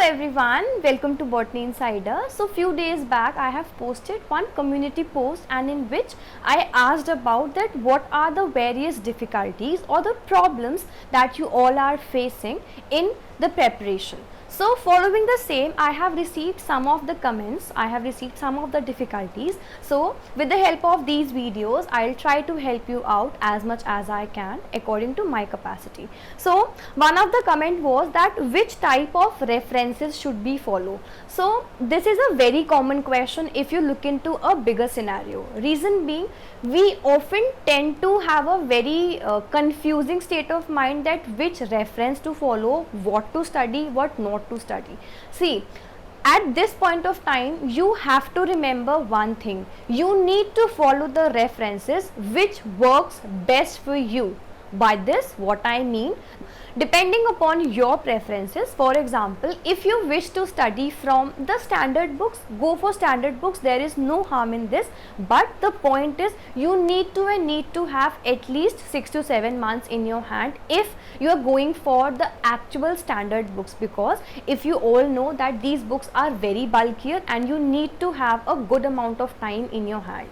everyone, welcome to Botany Insider. So few days back I have posted one community post and in which I asked about that what are the various difficulties or the problems that you all are facing in the preparation. So following the same, I have received some of the comments, I have received some of the difficulties. So with the help of these videos, I'll try to help you out as much as I can according to my capacity. So one of the comment was that which type of references should we follow. So this is a very common question if you look into a bigger scenario. Reason being, we often tend to have a very confusing state of mind that which reference to follow, what to study, what not to study. See, at this point of time you have to remember one thing: you need to follow the references which works best for you. By this what I mean, depending upon your preferences. For example, if you wish to study from the standard books, go for standard books, there is no harm in this, but the point is you need to have at least 6 to 7 months in your hand if you are going for the actual standard books, because if you all know that these books are very bulkier and you need to have a good amount of time in your hand.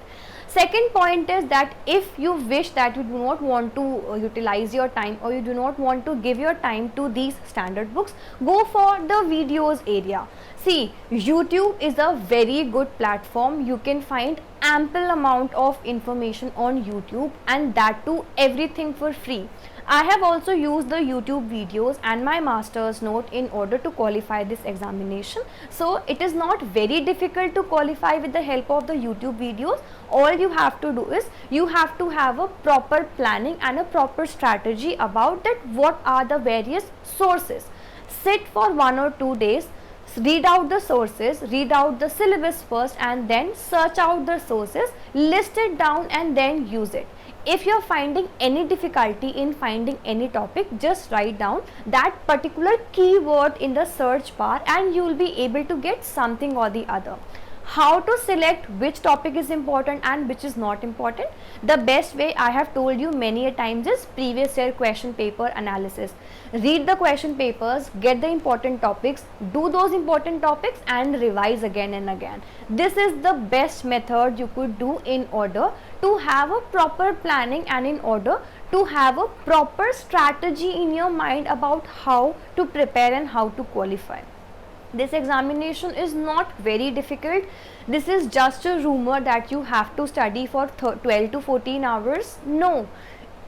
Second point is that if you wish that you do not want to utilize your time or you do not want to give your time to these standard books, go for the videos area. See, YouTube is a very good platform. You can find ample amount of information on YouTube, and that too everything for free. I have also used the YouTube videos and my master's note in order to qualify this examination. So it is not very difficult to qualify with the help of the YouTube videos. All you have to do is you have to have a proper planning and a proper strategy about that what are the various sources. Sit for 1 or 2 days, read out the sources, read out the syllabus first, and then search out the sources, list it down and then use it. If you are finding any difficulty in finding any topic, just write down that particular keyword in the search bar and you will be able to get something or the other. How to select which topic is important and which is not important? The best way, I have told you many a times, is previous year question paper analysis. Read the question papers, get the important topics, do those important topics and revise again and again. This is the best method you could do in order to have a proper planning and in order to have a proper strategy in your mind about how to prepare and how to qualify. This examination is not very difficult. This is just a rumor that you have to study for 12 to 14 hours. No.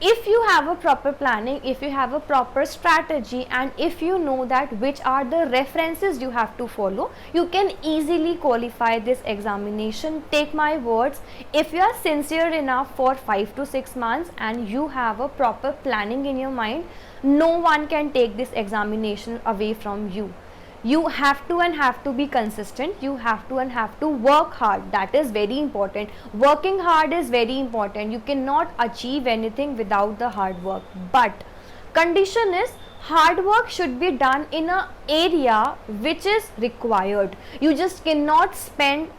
If you have a proper planning, if you have a proper strategy, and if you know that which are the references you have to follow, you can easily qualify this examination. Take my words, if you are sincere enough for 5 to 6 months and you have a proper planning in your mind, no one can take this examination away from you. You have to be consistent. You have to work hard. That is very important. Working hard is very important. You cannot achieve anything without the hard work, but condition is hard work should be done in an area which is required. You just cannot spend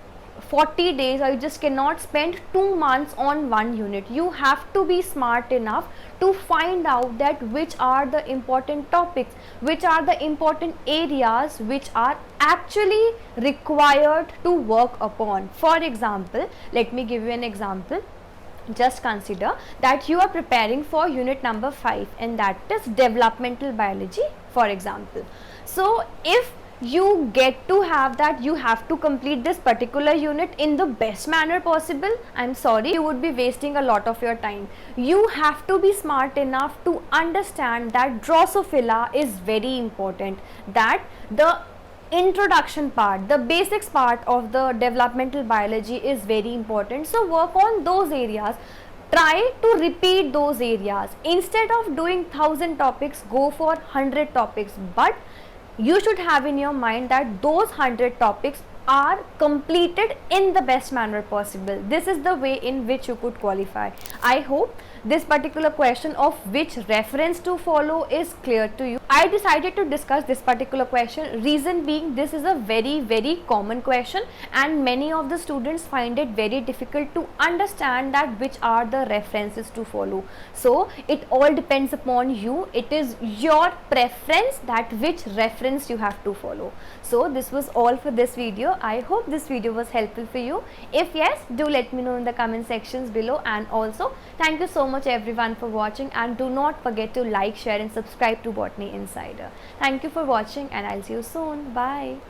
40 days or you just cannot spend 2 months on one unit. You have to be smart enough to find out that which are the important topics, which are the important areas which are actually required to work upon. For example, let me give you an example. Just consider that you are preparing for unit number 5 and that is developmental biology, for example. So if you get to have that you have to complete this particular unit in the best manner possible, I'm sorry, you would be wasting a lot of your time. You have to be smart enough to understand that Drosophila is very important, that the introduction part, the basics part of the developmental biology is very important. So work on those areas. Try to repeat those areas. Instead of doing 1000 topics, go for 100 topics, but you should have in your mind that those 100 topics are completed in the best manner possible. This is the way in which you could qualify. I hope this particular question of which reference to follow is clear to you. I decided to discuss this particular question, reason being this is a very common question and many of the students find it very difficult to understand that which are the references to follow. So it all depends upon you. It is your preference that which reference you have to follow. So this was all for this video. I hope this video was helpful for you. If yes, do let me know in the comment sections below, and also thank you so much everyone for watching, and do not forget to like, share and subscribe to Botany Insider. Thank you for watching and I'll see you soon. Bye.